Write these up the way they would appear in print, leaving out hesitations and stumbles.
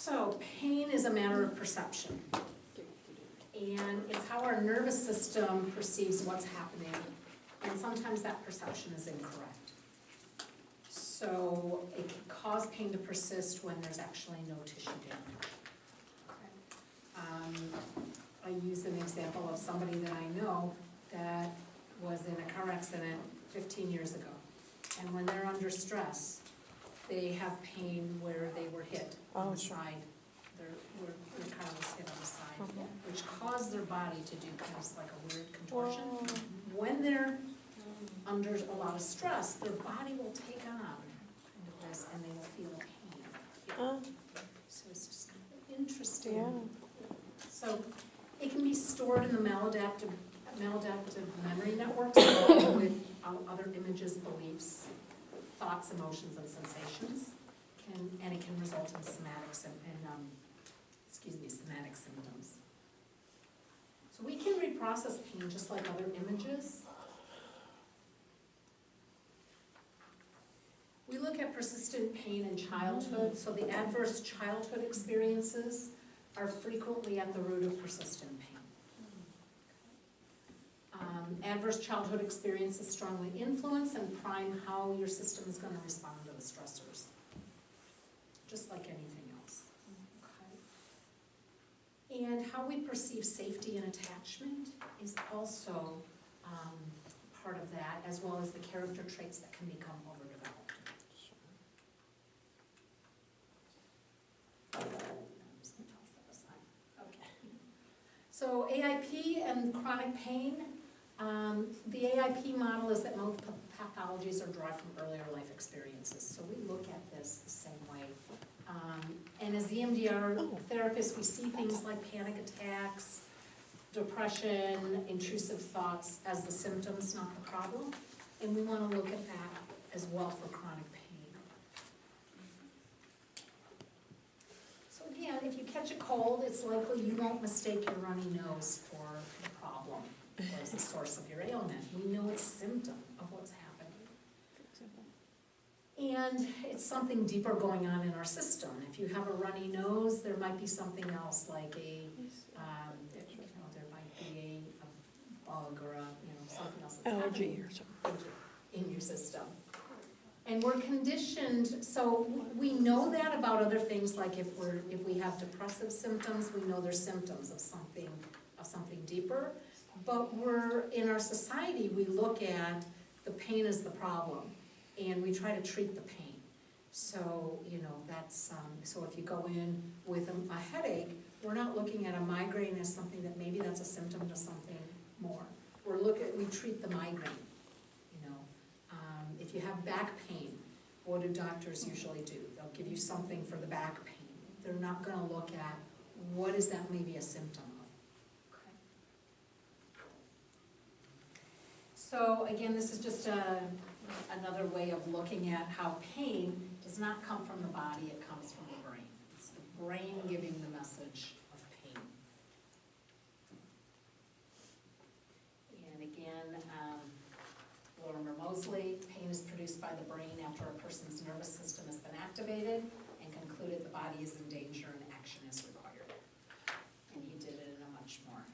So pain is a matter of perception. And it's how our nervous system perceives what's happening. And sometimes that perception is incorrect. So it can cause pain to persist when there's actually no tissue damage. I use an example of somebody that I know that was in a car accident 15 years ago. And when they're under stress, they have pain where they were hit on the side. Their car was hit on the side, which caused their body to do kind of like a weird contortion. When they're under a lot of stress, their body will take on kind of this, and they will feel pain. So it's just kind of interesting. Yeah. So it can be stored in the maladaptive memory networks along with other images, beliefs, thoughts, emotions, and sensations. And it can result in somatic symptoms. So we can reprocess pain just like other images. We look at persistent pain in childhood. So the adverse childhood experiences are frequently at the root of persistent pain. Adverse childhood experiences strongly influence and prime how your system is going to respond to the stressors, just like anything else. Okay. And how we perceive safety and attachment is also part of that, as well as the character traits that can become overdeveloped. Okay. So AIP and chronic pain. The AIP model is that most pathologies are derived from earlier life experiences. So we look at this the same way. And as the EMDR therapists, we see things like panic attacks, depression, intrusive thoughts as the symptoms, not the problem. And we want to look at that as well for chronic pain. So again, if you catch a cold, it's likely you won't mistake your runny nose for the problem or as the source of your ailment. We know it's a symptom of what's happening. And it's something deeper going on in our system. If you have a runny nose, there might be something else like there might be a bug or something else that's allergy or something in your system. And we're conditioned, so we know that about other things, like if we have depressive symptoms, we know they're symptoms of something deeper. But in our society, we look at the pain as the problem, and we try to treat the pain. So, that's, so if you go in with a headache, we're not looking at a migraine as something that maybe that's a symptom to something more. We treat the migraine, If you have back pain, what do doctors usually do? They'll give you something for the back pain. They're not gonna look at what is that maybe a symptom of. Okay. So again, this is just another way of looking at how pain does not come from the body, it comes from the brain. It's the brain giving the message of pain. And again, Lorimer Mosley, pain is produced by the brain after a person's nervous system has been activated and concluded the body is in danger and action is required. And he did it in a much more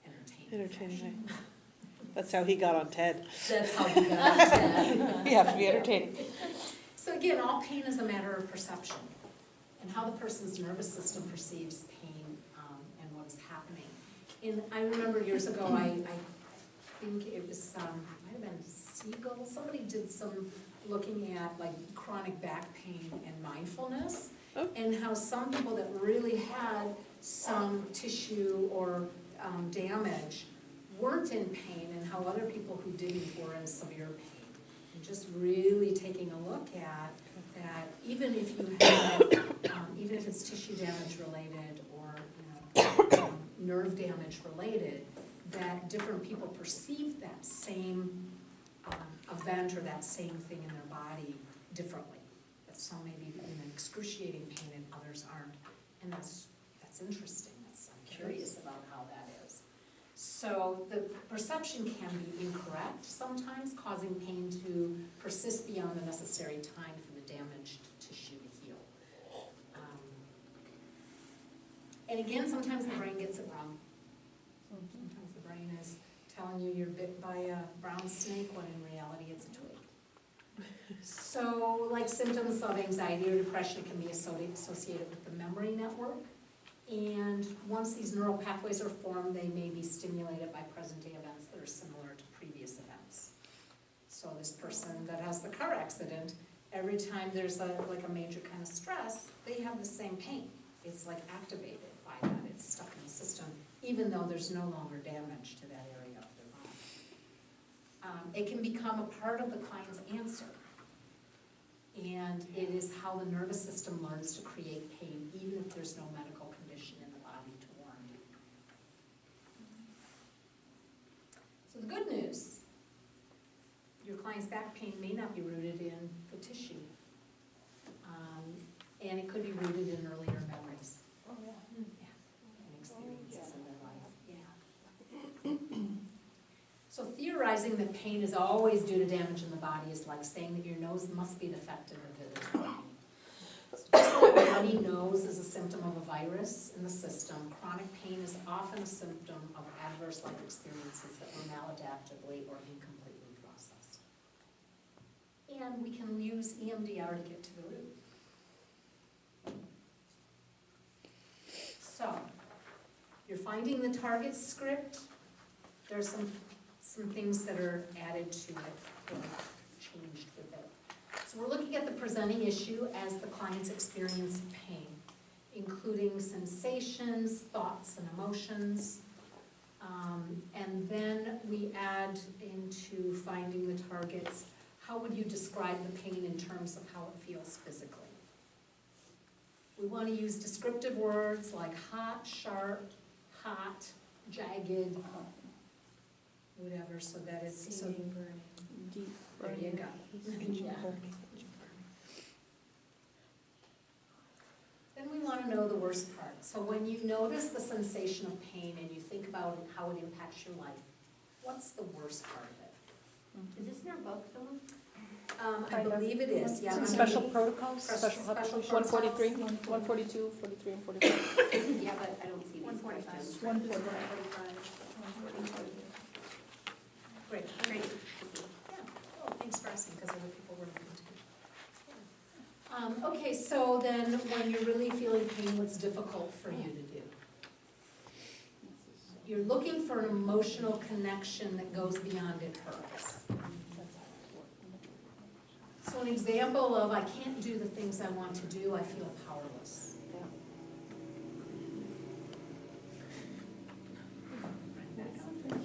entertaining fashion. That's how he got on TED. That's how he got on TED. You have to be entertaining. So again, all pain is a matter of perception and how the person's nervous system perceives pain and what is happening. And I remember years ago, I think it was, might have been Siegel, somebody did some looking at like chronic back pain and mindfulness, and how some people that really had some tissue or damage weren't in pain, and how other people who didn't were in severe pain. And just really taking a look at that, even if you have, even if it's tissue damage related or nerve damage related, that different people perceive that same event or that same thing in their body differently. That some may be in excruciating pain and others aren't. And that's interesting. I'm curious about how that is. So the perception can be incorrect sometimes, causing pain to persist beyond the necessary time for the damaged tissue to heal. And again, sometimes the brain gets it wrong. Sometimes the brain is telling you you're bit by a brown snake when in reality it's a twig. So, like symptoms of anxiety or depression can be associated with the memory network. And once these neural pathways are formed, they may be stimulated by present-day events that are similar to previous events. So this person that has the car accident, every time there's a major kind of stress, they have the same pain. It's like activated by that. It's stuck in the system, even though there's no longer damage to that area of their body. It can become a part of the client's answer. And it is how the nervous system learns to create pain, even if there's no medical condition in the body to warn you. So the good news, your client's back pain may not be rooted in the tissue. And it could be rooted in earlier memories. Oh, yeah. Yeah, and experiences in their life, yeah. So theorizing that pain is always due to damage in the body is like saying that your nose must be defective if there's pain. So just like a runny nose is a symptom of a virus in the system, chronic pain is often a symptom of adverse life experiences that were maladaptively or incompletely processed. And we can use EMDR to get to the root. So, you're finding the target script. There's some things that are added to it or changed with it. So we're looking at the presenting issue as the client's experience of pain, including sensations, thoughts, and emotions. And then we add into finding the targets, how would you describe the pain in terms of how it feels physically? We want to use descriptive words like hot, sharp, hot, jagged, whatever, so that it's so burning, deep there burning. you go. Yeah. Then we want to know the worst part. So when you notice the sensation of pain and you think about how it impacts your life, what's the worst part of it? Is this in our book, Philip? I believe it is, yeah. Some special protocols, Special special protocols. 143, 142, 43, and 45. Yeah, but I don't see these 145. questions. 145. Great. Great. Yeah, oh, thanks for asking, because other people were looking too. Okay, so then when you're really feeling pain, what's difficult for you to do? You're looking for an emotional connection that goes beyond it hurts. So an example of I can't do the things I want to do, I feel powerless.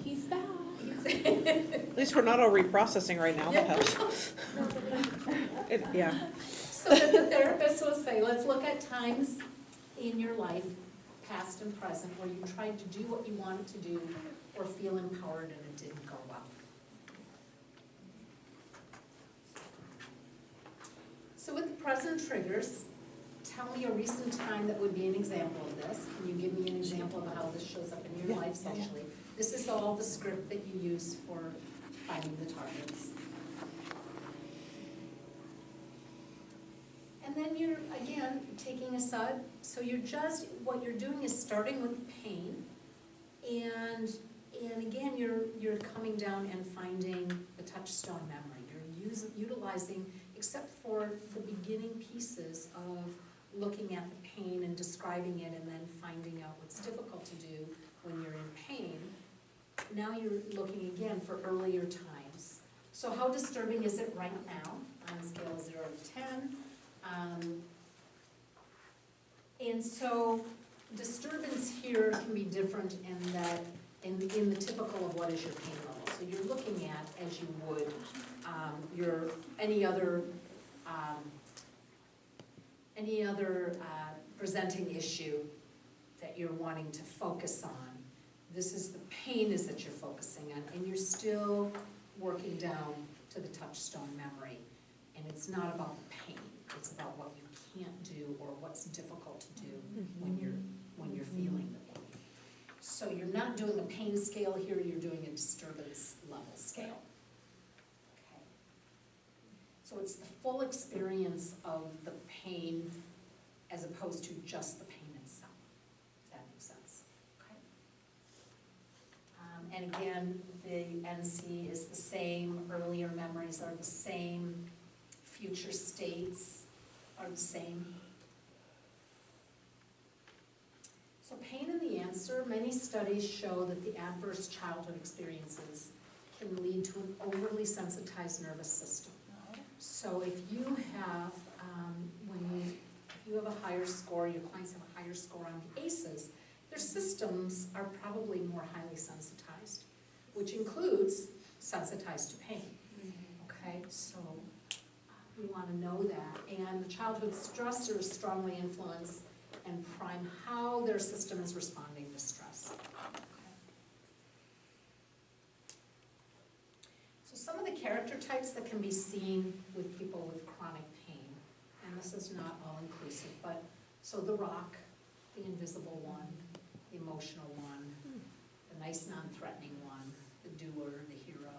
He's back. At least we're not all reprocessing right now, that helps. Yeah. So then the therapist will say, let's look at times in your life, past and present, where you tried to do what you wanted to do or feel empowered and it didn't go well. So with the present triggers, tell me a recent time that would be an example of this. Can you give me an example of how this shows up in your life sexually? This is all the script that you use for finding the targets. And then you're, again, taking a side, so you're just, what you're doing is starting with pain, and again, you're coming down and finding the touchstone memory. You're utilizing, except for the beginning pieces of looking at the pain and describing it and then finding out what's difficult to do when you're in pain. Now you're looking again for earlier times. So how disturbing is it right now on a scale of 0 to 10? And so disturbance here can be different in that, in the typical of what is your pain level. So you're looking at, as you would, your any other presenting issue that you're wanting to focus on. This is the pain is that you're focusing on, and you're still working down to the touchstone memory. And it's not about the pain. It's about what you can't do or what's difficult to do when you're feeling the pain. So you're not doing a pain scale here, you're doing a disturbance level scale. Okay. So it's the full experience of the pain as opposed to just the pain itself, if that And again, the NC is the same, earlier memories are the same, future states are the same. So pain and the answer, many studies show that the adverse childhood experiences can lead to an overly sensitized nervous system. So if you have, if you have a higher score, your clients have a higher score on the ACEs, their systems are probably more highly sensitized, which includes sensitized to pain. Okay, so we want to know that. And the childhood stressors strongly influence and prime how their system is responding to stress. Okay. So some of the character types that can be seen with people with chronic pain, and this is not all inclusive, but so the rock, the invisible one, the emotional one, the nice non-threatening one, the doer, the hero.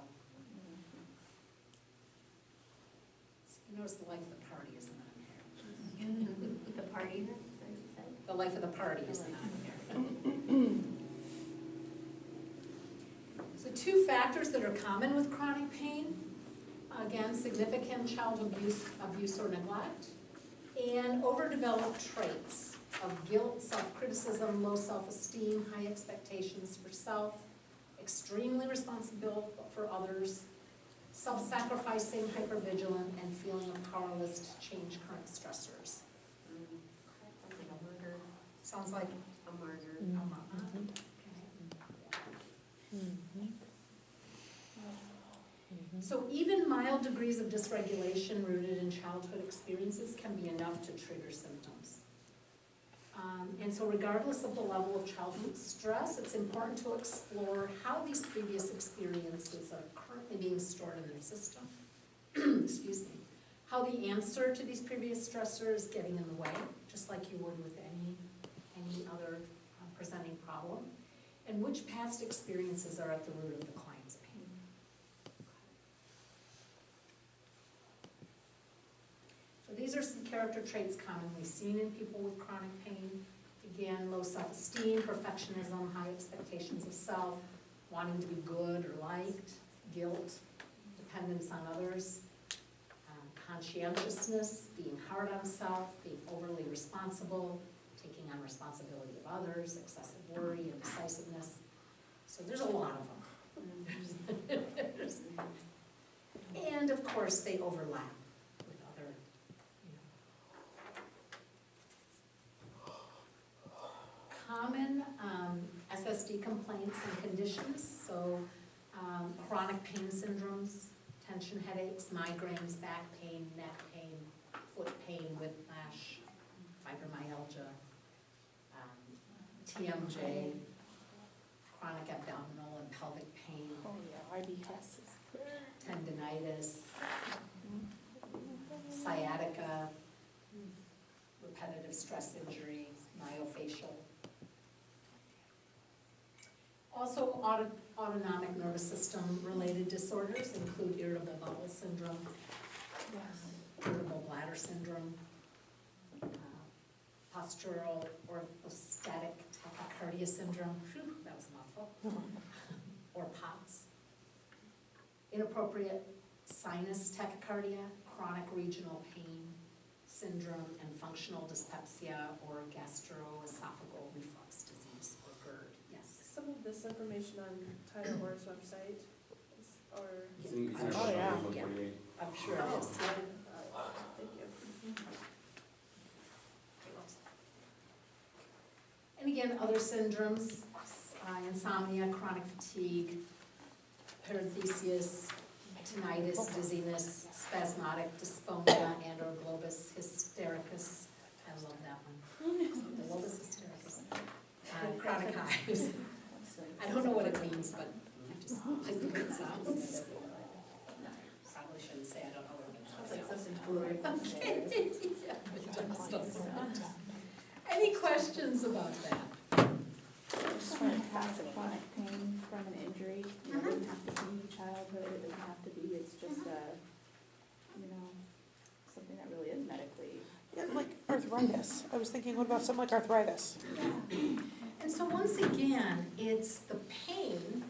So you notice the life of the party isn't on here. The party, is that what you said? The life of the party isn't on here. So two factors that are common with chronic pain, again, significant child abuse or neglect, and overdeveloped traits of guilt, self-criticism, low self-esteem, high expectations for self, extremely responsible for others, self-sacrificing, hypervigilant, and feeling powerless to change current stressors. Sounds like A martyr. a mama. So even mild degrees of dysregulation rooted in childhood experiences can be enough to trigger symptoms. And so regardless of the level of childhood stress, it's important to explore how these previous experiences are currently being stored in their system. Excuse me. How the answer to these previous stressors is getting in the way, just like you would with any other presenting problem, and which past experiences are at the root of the client's pain. So these are some character traits commonly seen in people with chronic pain. Again, low self-esteem, perfectionism, high expectations of self, wanting to be good or liked, guilt, dependence on others, conscientiousness, being hard on self, being overly responsible, taking on responsibility of others, excessive worry, indecisiveness. So there's a lot of them. And of course, they overlap with other, common SSD complaints and conditions. So chronic pain syndromes, tension headaches, migraines, back pain, neck pain, foot pain, whiplash, fibromyalgia, TMJ, chronic abdominal and pelvic pain, Oh, yeah, IBS. tendinitis, sciatica, repetitive stress injury, myofascial. Also, autonomic nervous system related disorders include irritable bowel syndrome, irritable bladder syndrome, postural orthostatic tachycardia syndrome, phew, that was a mouthful, or POTS, inappropriate sinus tachycardia, chronic regional pain syndrome, and functional dyspepsia or gastroesophageal reflux disease, or GERD. Yes. Some of this information on Tyler Orr's website, or, Oh, yeah. I'm sure it is. thank you. And again, other syndromes, insomnia, chronic fatigue, paresthesias, tinnitus, dizziness, spasmodic dysphonia, and or globus hystericus. I love that one. The globus hystericus. Chronic hives. I don't know what it means, but I just like the way it sounds. Probably shouldn't say I don't know what it means. Sounds like something totally. Yeah, it just doesn't. Any questions about that? Just from past chronic pain from an injury, it doesn't have to be childhood, it doesn't have to be, it's just something that really is medically. Yeah, like arthritis. I was thinking, what about something like arthritis? And so once again, it's the pain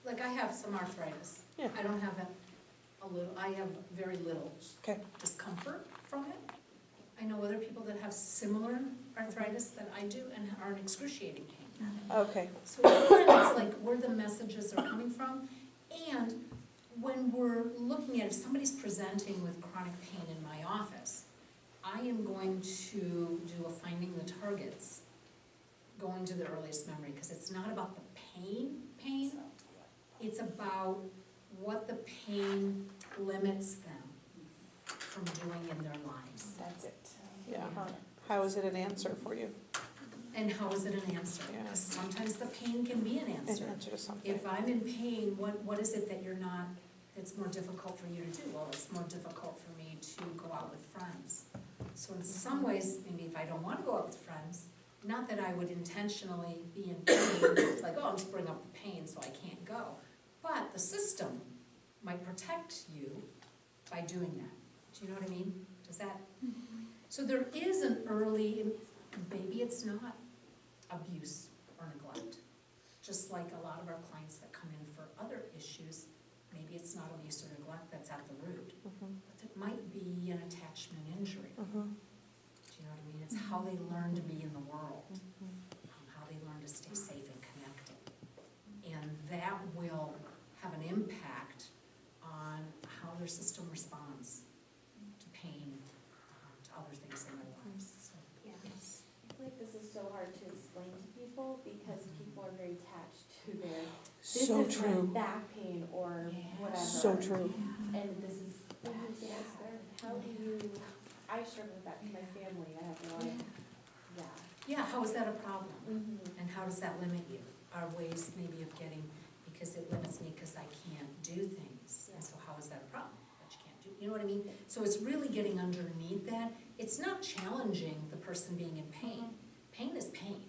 like, I have some arthritis. Yeah. I don't have I have very little Okay. discomfort from it. I know other people that have similar arthritis that I do and are in excruciating pain. Okay, So again, it's like where the messages are coming from, and when we're looking at, if somebody's presenting with chronic pain in my office, I am going to do a finding the targets, going to the earliest memory, because it's not about the pain, it's about what the pain limits them from doing in their lives. That's it. yeah. How is it an answer for you? And how is it an answer? Yeah. Because sometimes the pain can be an An answer. answer to something. If I'm in pain, what is it that you're not, that's more difficult for you to do? Well, it's more difficult for me to go out with friends. So in some ways, maybe if I don't want to go out with friends, not that I would intentionally be in pain, it's like, oh, I'll just bring up the pain so I can't go. But the system might protect you by doing that. Do you know what I mean? Does that? So there is an early, maybe it's not abuse or neglect. Just like a lot of our clients that come in for other issues, maybe it's not abuse or neglect that's at the root, Mhm, but it might be an attachment injury. mhm, Do you know what I mean? It's how they learn to be in the world, mhm. how they learn to stay safe and connected. And that will have an impact on how their system responds to pain, to other things in their lives. So, Yeah. yes. I feel like this is so hard to explain to people because people are very attached to their, this So is true, my back pain or Yeah. whatever. so true. And this is, how do you, I struggle with that in my family, I have a lot of, yeah. Yeah, how is that a problem? Mm-hmm. And how does that limit you? Are ways maybe of getting, because it limits me because I can't do things. And so how is that a problem? That you can't do, you know what I mean? So it's really getting underneath that. It's not challenging the person being in pain. Pain is pain.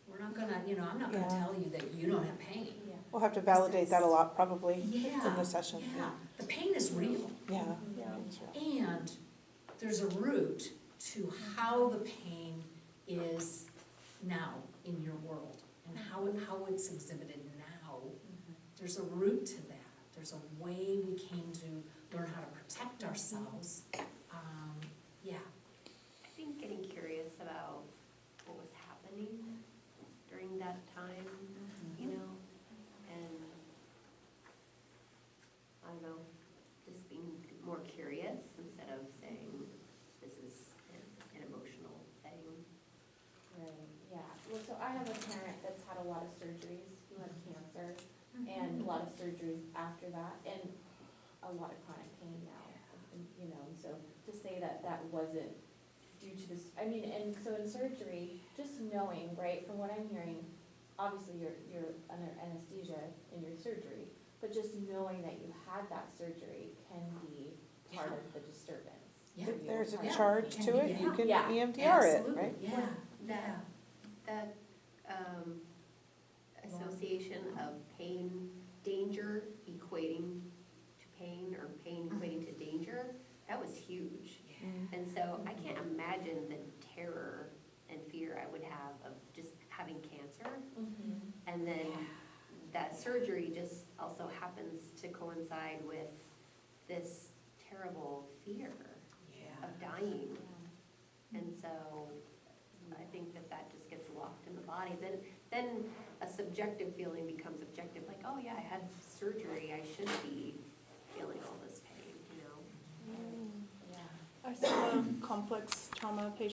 We're not gonna, I'm not gonna Yeah. tell you that you don't have pain. Yeah. We'll have to validate that a lot probably Yeah. in the session. Yeah, the pain is real. Yeah. Yeah. And there's a root to how the pain is now in your world and how it's exhibited now. There's a root to that. There's a way we came to learn how to protect ourselves. Yeah. I think getting curious about what was happening during that time, you know, and I don't know, just being more curious instead of saying this is an emotional thing. Right, yeah. Well, so I have a parent that's had a lot of surgeries, who had cancer, and a lot of surgeries after that, and a lot of chronic pain now, you know, and so to say that that wasn't due to this, I mean, and so in surgery, just knowing, right, from what I'm hearing, obviously you're under anesthesia in your surgery, but just knowing that you had that surgery can be part of the disturbance. Yeah. If there's a Part of charge pain. to it, you can Yeah. EMDR it, Absolutely, right? Yeah, That, yeah. that association of pain, danger equating to pain, or pain equating to danger, that was huge. And so I can't imagine the terror and fear I would have of just having cancer. And then that surgery just also happens to coincide with this terrible fear Yeah. of dying. And so I think that just gets locked in the body. Then a subjective feeling becomes objective, like, oh yeah, I had surgery, I should be feeling all this pain, you know? Yeah. I saw a complex trauma patient